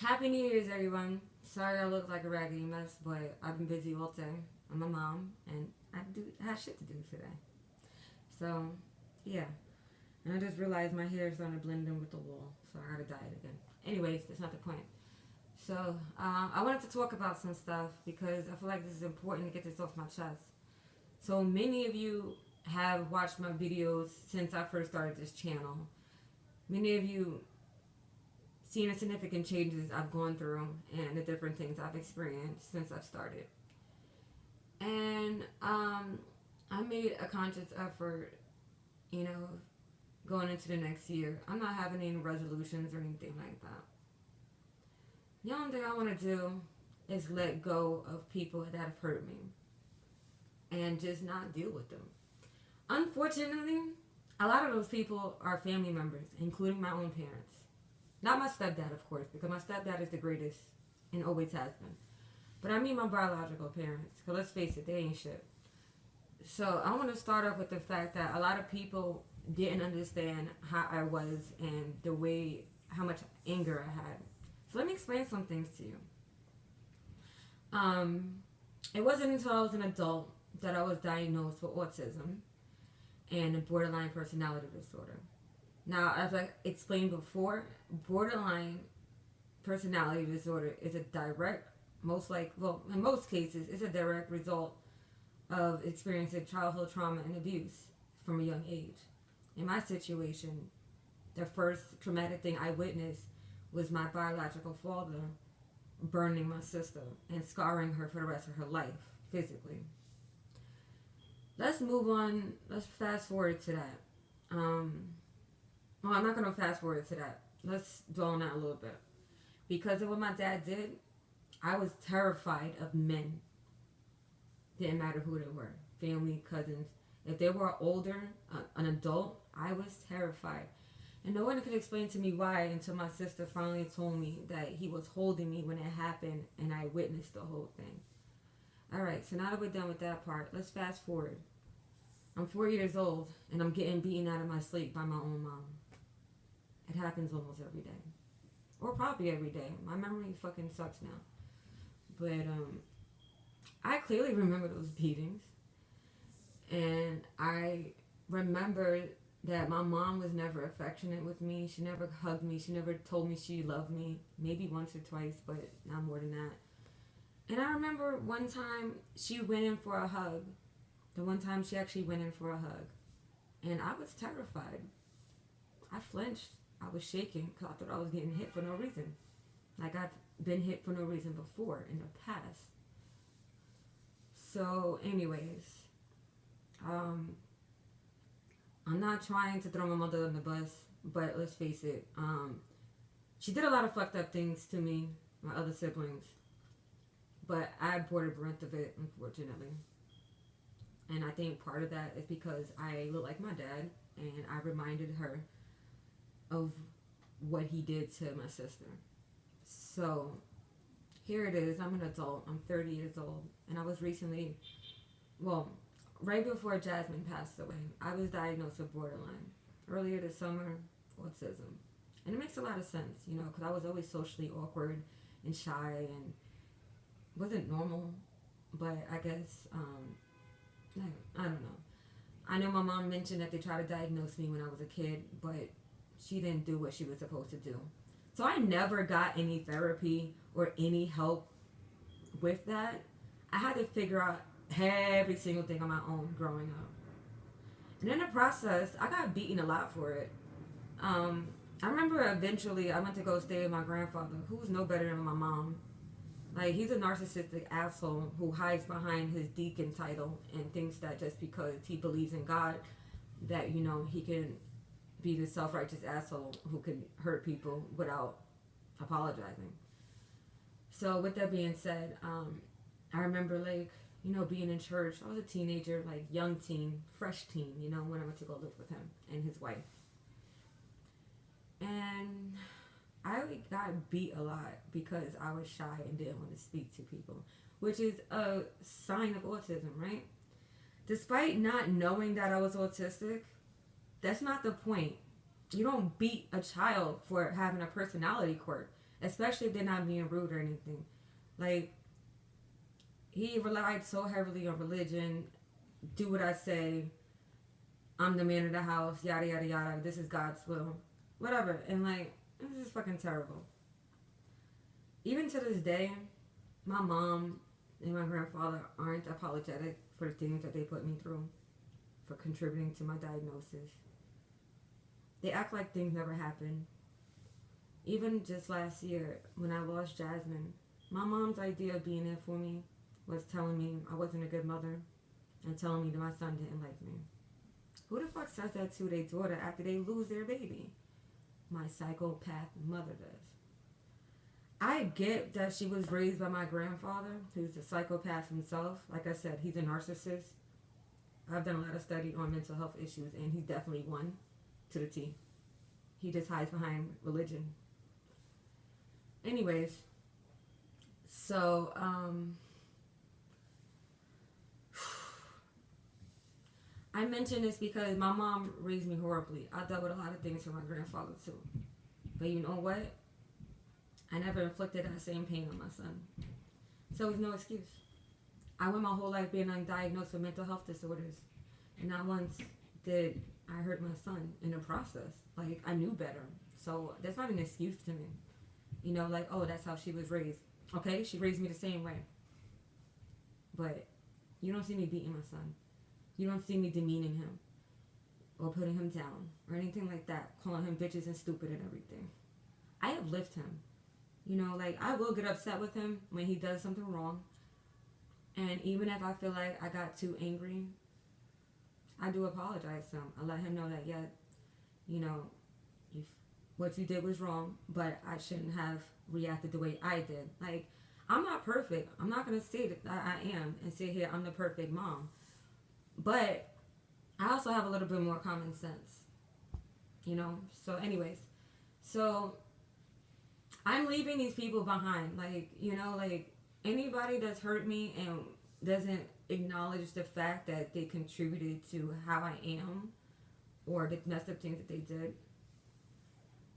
Happy New Year's, everyone. Sorry I look like a raggedy mess, but I've been busy all day. I'm a mom, and I have shit to do today. So, yeah. And I just realized my hair is starting to blend in with the wall, so I gotta dye it again. Anyways, that's not the point. So, I wanted to talk about some stuff because I feel like this is important to get this off my chest. So, many of you have watched my videos since I first started this channel. Many of you seen the significant changes I've gone through and the different things I've experienced since I've started. And I made a conscious effort, you know, going into the next year. I'm not having any resolutions or anything like that. The only thing I want to do is let go of people that have hurt me and just not deal with them. Unfortunately, a lot of those people are family members, including my own parents. Not my stepdad, of course, because my stepdad is the greatest and always has been. But I mean my biological parents, because let's face it, they ain't shit. So I want to start off with the fact that a lot of people didn't understand how I was and how much anger I had. So let me explain some things to you. It wasn't until I was an adult that I was diagnosed with autism and a borderline personality disorder. Now, as I explained before, borderline personality disorder is a direct, in most cases, it's a direct result of experiencing childhood trauma and abuse from a young age. In my situation, the first traumatic thing I witnessed was my biological father burning my sister and scarring her for the rest of her life, physically. Let's move on. Let's fast forward to that. Well, I'm not going to fast forward to that. Let's dwell on that a little bit. Because of what my dad did, I was terrified of men. Didn't matter who they were. Family, cousins. If they were older, an adult, I was terrified. And no one could explain to me why until my sister finally told me that he was holding me when it happened and I witnessed the whole thing. Alright, so now that we're done with that part, let's fast forward. I'm 4 years old and I'm getting beaten out of my sleep by my own mom. It happens almost every day. Or probably every day. My memory fucking sucks now. But I clearly remember those beatings. And I remember that my mom was never affectionate with me. She never hugged me. She never told me she loved me. Maybe once or twice, but not more than that. And I remember one time she went in for a hug. The one time she actually went in for a hug. And I was terrified. I flinched. I was shaking because I thought I was getting hit for no reason. Like I've been hit for no reason before in the past. So anyways, I'm not trying to throw my mother on the bus, but let's face it, she did a lot of fucked up things to me, my other siblings, but I bore the brunt of it, unfortunately. And I think part of that is because I look like my dad, and I reminded her of what he did to my sister. So here it is. I'm an adult. I'm 30 years old. And I was recently, right before Jasmine passed away, I was diagnosed with borderline. Earlier this summer, autism. And it makes a lot of sense, because I was always socially awkward and shy and wasn't normal. But I guess, I don't know. I know my mom mentioned that they tried to diagnose me when I was a kid, but she didn't do what she was supposed to do. So I never got any therapy or any help with that. I had to figure out every single thing on my own growing up. And in the process, I got beaten a lot for it. I remember eventually I went to go stay with my grandfather, who was no better than my mom. Like, he's a narcissistic asshole who hides behind his deacon title and thinks that just because he believes in God, that, he can be the self-righteous asshole who can hurt people without apologizing. So with that being said, I remember being in church. I was a teenager, young teen, fresh teen, when I went to go live with him and his wife. And I got beat a lot because I was shy and didn't want to speak to people, which is a sign of autism, right? Despite not knowing that I was autistic, that's not the point. You don't beat a child for having a personality quirk. especially if they're not being rude or anything. Like, he relied so heavily on religion. Do what I say. I'm the man of the house. Yada yada yada. This is God's will. Whatever. And like, this is fucking terrible. Even to this day, my mom and my grandfather aren't apologetic for the things that they put me through, for contributing to my diagnosis. They act like things never happened. Even just last year, when I lost Jasmine, my mom's idea of being there for me was telling me I wasn't a good mother and telling me that my son didn't like me. Who the fuck says that to their daughter after they lose their baby? My psychopath mother does. I get that she was raised by my grandfather, who's a psychopath himself. Like I said, he's a narcissist. I've done a lot of study on mental health issues, and he's definitely one to the T. He just hides behind religion. Anyways, so, I mention this because my mom raised me horribly. I dealt with a lot of things from my grandfather too. But you know what? I never inflicted that same pain on my son. So it's no excuse. I went my whole life being undiagnosed with mental health disorders. And not once did I hurt my son in the process. Like, I knew better. So that's not an excuse to me. You know, like, oh, that's how she was raised. Okay, she raised me the same way. But you don't see me beating my son. You don't see me demeaning him or putting him down or anything like that, calling him bitches and stupid and everything. I uplift him. You know, like, I will get upset with him when he does something wrong. And even if I feel like I got too angry, I do apologize to him. I let him know that, yeah, you know, what you did was wrong, but I shouldn't have reacted the way I did. Like, I'm not perfect. I'm not going to say that I am and sit here, I'm the perfect mom. But I also have a little bit more common sense, you know? So anyways, so I'm leaving these people behind. Like, you know, like, anybody that's hurt me and doesn't acknowledge the fact that they contributed to how I am or the messed up things that they did,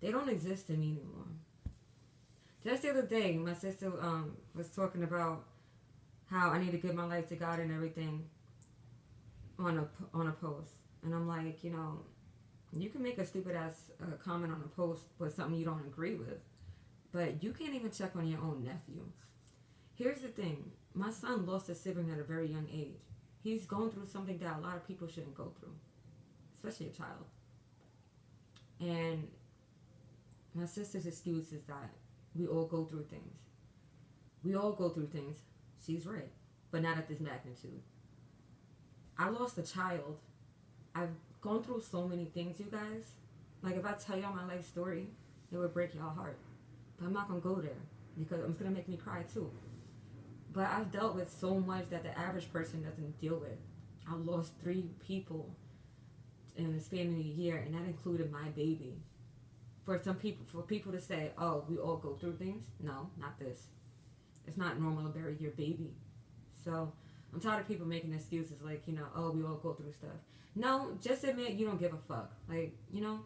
they don't exist to me anymore. Just the other day, my sister was talking about how I need to give my life to God and everything on a post. And I'm like, you know, you can make a stupid ass comment on a post with something you don't agree with, but you can't even check on your own nephew. Here's the thing. My son lost a sibling at a very young age. He's going through something that a lot of people shouldn't go through, especially a child. And my sister's excuse is that we all go through things. We all go through things. She's right, but not at this magnitude. I lost a child. I've gone through so many things, you guys. Like, if I tell y'all my life story, it would break y'all heart. But I'm not going to go there because it's going to make me cry too. But I've dealt with so much that the average person doesn't deal with. I lost 3 people in the span of a year, and that included my baby. For people to say, oh, we all go through things. No, not this. It's not normal to bury your baby. So I'm tired of people making excuses like, you know, oh, we all go through stuff. No, just admit you don't give a fuck. Like, you know,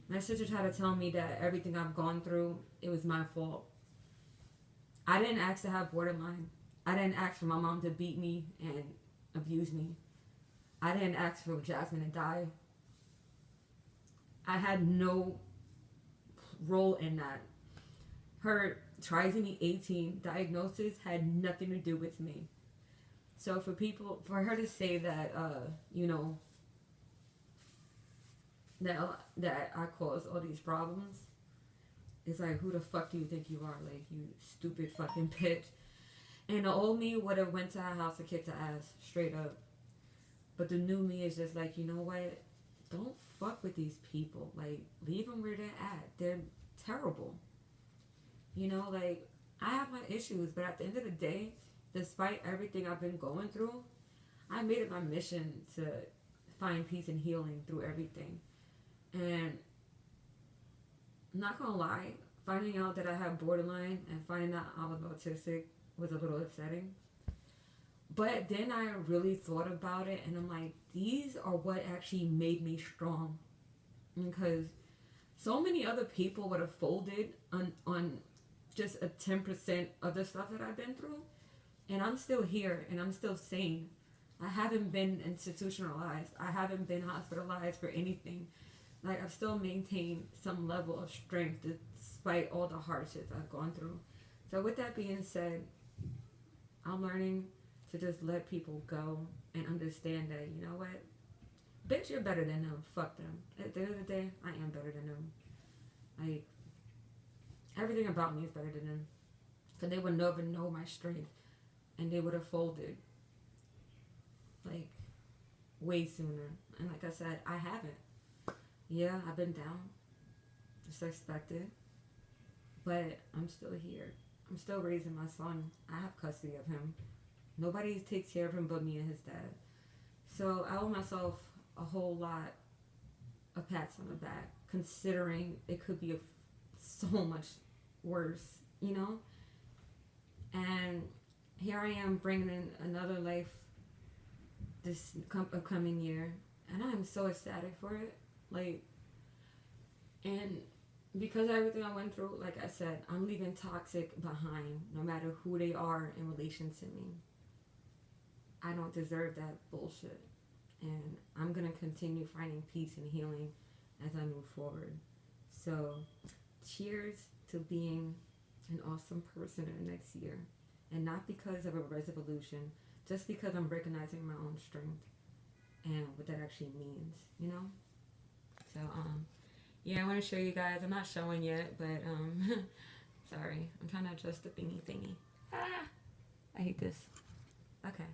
my sister tried to tell me that everything I've gone through, it was my fault. I didn't ask to have borderline. I didn't ask for my mom to beat me and abuse me. I didn't ask for Jasmine to die. I had no role in that. Her trisomy 18 diagnosis had nothing to do with me. So for her to say that, you know, that I caused all these problems, it's like, who the fuck do you think you are? Like, you stupid fucking bitch. And the old me would have went to her house and kicked her ass, straight up. But the new me is just like, you know what? Don't fuck with these people. Like, leave them where they're at. They're terrible. You know, like, I have my issues, but at the end of the day, despite everything I've been going through, I made it my mission to find peace and healing through everything. And I'm not gonna lie, finding out that I have borderline and finding out I was autistic was a little upsetting. But then I really thought about it, and I'm like, these are what actually made me strong. Because so many other people would have folded on just a 10% of the stuff that I've been through. And I'm still here and I'm still sane. I haven't been institutionalized. I haven't been hospitalized for anything. Like, I've still maintained some level of strength despite all the hardships I've gone through. So with that being said, I'm learning to just let people go and understand that, you know what? Bitch, you're better than them. Fuck them. At the end of the day, I am better than them. Like, everything about me is better than them. So they would never know my strength. And they would have folded. Like, way sooner. And like I said, I haven't. Yeah, I've been down. Just expected. But I'm still here. I'm still raising my son. I have custody of him. Nobody takes care of him but me and his dad. So I owe myself a whole lot of pats on the back, considering it could be so much worse, you know? And here I am bringing in another life this upcoming year, and I'm so ecstatic for it. Like, and because of everything I went through, like I said, I'm leaving toxic behind, no matter who they are in relation to me. I don't deserve that bullshit. And I'm going to continue finding peace and healing as I move forward. So, cheers to being an awesome person in the next year. And not because of a resolution, just because I'm recognizing my own strength and what that actually means, you know? So, yeah, I want to show you guys. I'm not showing yet, but, sorry. I'm trying to adjust the thingy. I hate this. Okay.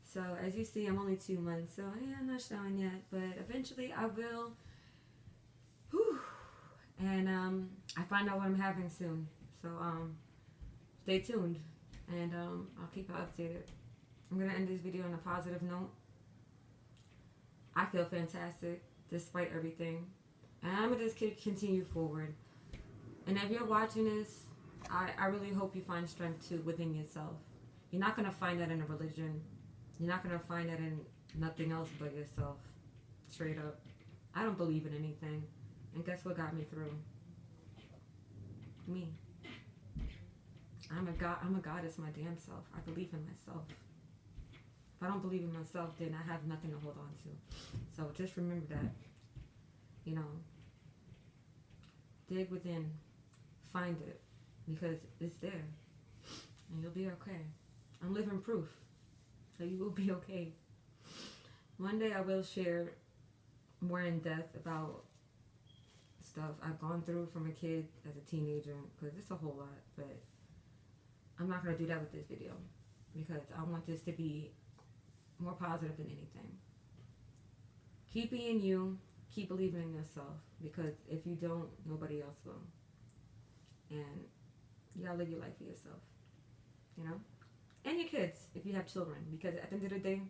So, as you see, I'm only 2 months, so yeah, I'm not showing yet, but eventually I will. Whew. And, I find out what I'm having soon. So, stay tuned, and, I'll keep you updated. I'm going to end this video on a positive note. I feel fantastic, despite everything. And I'm going to just continue forward. And if you're watching this, I really hope you find strength too within yourself. You're not going to find that in a religion. You're not going to find that in nothing else but yourself. Straight up. I don't believe in anything. And guess what got me through? Me. I'm a goddess my damn self. I believe in myself. If I don't believe in myself, then I have nothing to hold on to. So just remember that. You know, dig within, find it, because it's there, and you'll be okay. I'm living proof, so you will be okay. One day I will share more in depth about stuff I've gone through from a kid as a teenager, because it's a whole lot, but I'm not going to do that with this video, because I want this to be more positive than anything. Keep being you. Keep believing in yourself, because if you don't, nobody else will. And you gotta live your life for yourself, you know? And your kids, if you have children, because at the end of the day,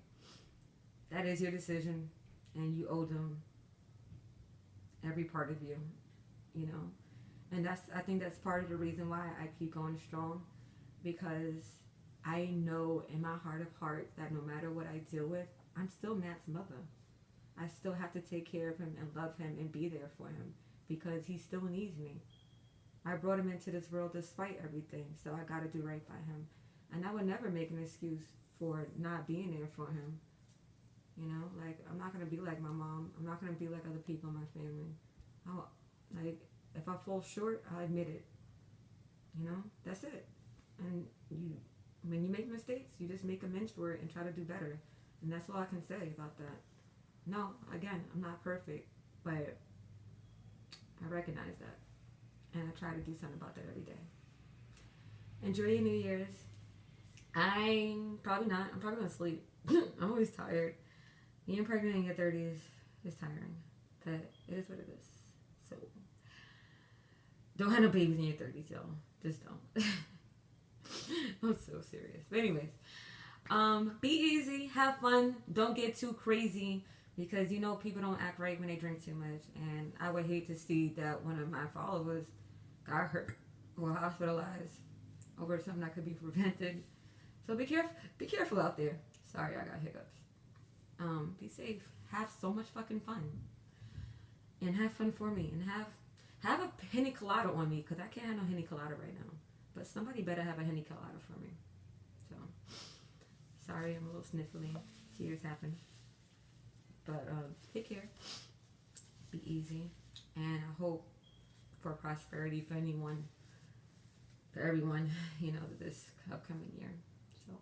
that is your decision, and you owe them every part of you, you know? And I think that's part of the reason why I keep going strong, because I know in my heart of hearts that no matter what I deal with, I'm still Matt's mother. I still have to take care of him and love him and be there for him, because he still needs me. I brought him into this world despite everything, so I got to do right by him. And I would never make an excuse for not being there for him. You know, like, I'm not going to be like my mom. I'm not going to be like other people in my family. Like, if I fall short, I admit it. You know, that's it. And when you make mistakes, you just make amends for it and try to do better. And that's all I can say about that. No, again, I'm not perfect, but I recognize that. And I try to do something about that every day. Enjoy your New Year's. I'm probably going to sleep. I'm always tired. Being pregnant in your 30s is tiring. But it is what it is. So, don't have no babies in your 30s, y'all. Just don't. I'm so serious. But anyways, be easy. Have fun. Don't get too crazy. Because, you know, people don't act right when they drink too much. And I would hate to see that one of my followers got hurt or hospitalized over something that could be prevented. So be careful out there. Sorry, I got hiccups. Be safe. Have so much fucking fun. and have fun for me, and have a henny colada on me, because I can't have no henny colada right now. But somebody better have a henny colada for me. So, sorry, I'm a little sniffly. Tears happen. But take care. Be easy. And I hope for prosperity for everyone, this upcoming year. So,